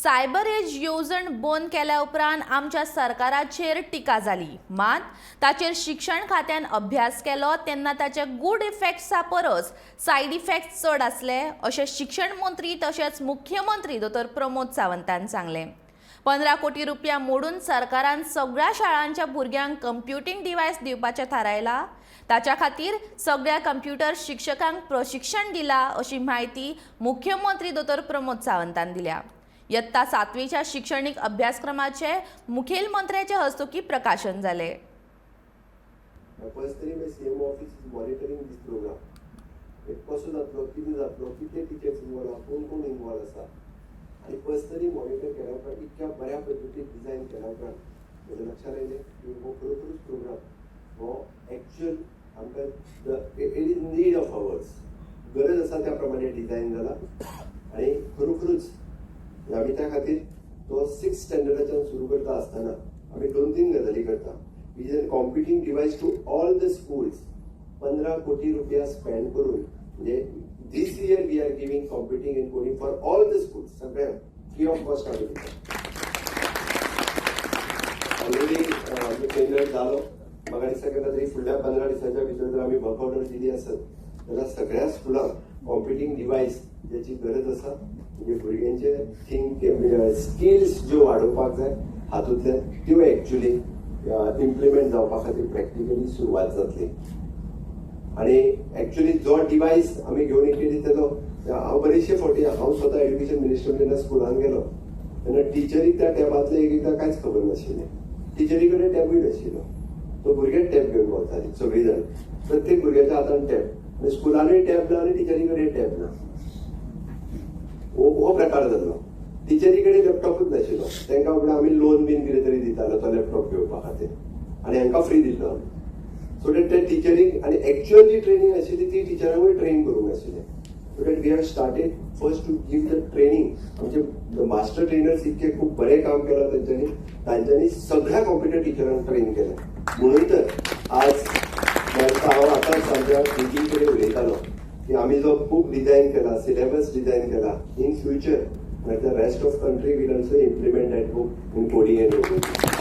Cyber age येवजण बंद केल्या उपरांत आमच्या सरकाराचेर टिका जाली, मात ताचेर शिक्षण खात्यान अभ्यास केलो तेन्ना ताचे गुड इफेक्ट्सा परस सायड इफेक्ट्स चड आसले अशें शिक्षण मंत्री तशेंच मुख्यमंत्री डॉ. प्रमोद सावंतान सांगलें. 15 कोटी रुपया मोडून सरकारान सगळ्या शाळांच्या भुरग्यांक कम्प्युटिंग डिव्हायस दिवपाचें थारायलां. ताच्या खातीर सगळ्या कम्प्युटर शिक्षकांक प्रशिक्षण दिलां अशी माहिती मुख्यमंत्री डॉ. प्रमोद सावंतान दिल्या. इयत्ता 7वीच्या शिक्षणीक अभ्यासक्रमाचे मुखेलमंत्र्याचे हस्तुकी प्रकाशन जाले. Personally, my CMO office is monitoring this program. कसो जातलो, कितें जातलो, कितले टिचर्स इन्वॉल्व आसा, कोण इन्वॉल्व आसा आनी पर्सनली मॉनिटर केल्या उपरांत इतक्या बऱ्या पद्दतीन डिझायन केल्या उपरांत म्हज्या लक्षांत आयलें की हो खरोखरूच प्रोग्राम हो एक्चुअल आमकां it is need of hours गरज आसा त्या प्रमाणे डिझायन जाला आनी खरोखरूच आमी त्या खातीर तो 6th स्टँडर्डाच्यान सुरू करता आसतना आमी 2-3 गजाली करता. We is computing device to all the schools. 15 कोटी रुपया स्पेंड करून म्हणजे this year we are giving computing in coding for all the schools सगळ्यांक फ्री ऑफ कॉस्ट आमी दिता. ऑलरेडी केंद्र जालो म्हाका दिसता तरी फुडल्या 15 दिसांच्या भितर जर आमी वर्क ऑर्डर दिली आसत जाल्यार सगळ्या स्कुलांक कॉम्प्युटिंग डिवायस ज्याची गरज आसा म्हणजे भुरग्यांचे थिंक स्किल्स ज्यो वाडोवपाक जाय हातूंतल्यान त्यो एक्चुअली इम्प्लिमेंट जावपा खातीर प्रॅक्टिकली सुरवात जातली. आनी एक्चुअली जो डिवायस आमी घेवन केली तेजो हांव बरेचशे फावटी हांव स्वता एड्युकेशन मिनिस्टर जेन्ना स्कुलान गेलो तेन्ना टिचरीक त्या टॅबांतलें एकदां कांयच खबर नाशिल्लें. टिचरी कडेन टॅबूय नाशिल्लो. तो भुरगे टॅब घेवन वताली सगळीं जाण. प्रत्येक भुरग्याच्या हातान टॅब. स्कुलानूय टॅब ना आनी टिचरी कडेन टॅब ना. हो प्रकार जालो. टिचरी कडेन लॅपटॉपूच नाशिल्लो. तांकां फुडें आमी लोन बीन कितें तरी दितालो तो लॅपटॉप घेवपा खातीर आनी हांकां फ्री दिल्लो आमी. सो दॅट ते टिचरीक आनी एक्चुअल जी ट्रेनिंग आशिल्ली ती टिचरांकूय ट्रेन करूंक नाशिल्लें. So that we have started first to give the training. आमचे मास्टर ट्रेनर्स इतके खूब बरें काम केलां तांच्यांनी सगळ्या कॉम्प्युटर टिचरांक ट्रेन केलें. म्हणून तर आज हांव आतांच आमच्या डिजी कडेन उलयतालो की आमी जो बुक डिझायन केला, सिलेबस डिझायन केला, in future the rest of country will also implement that book in coding and robotics.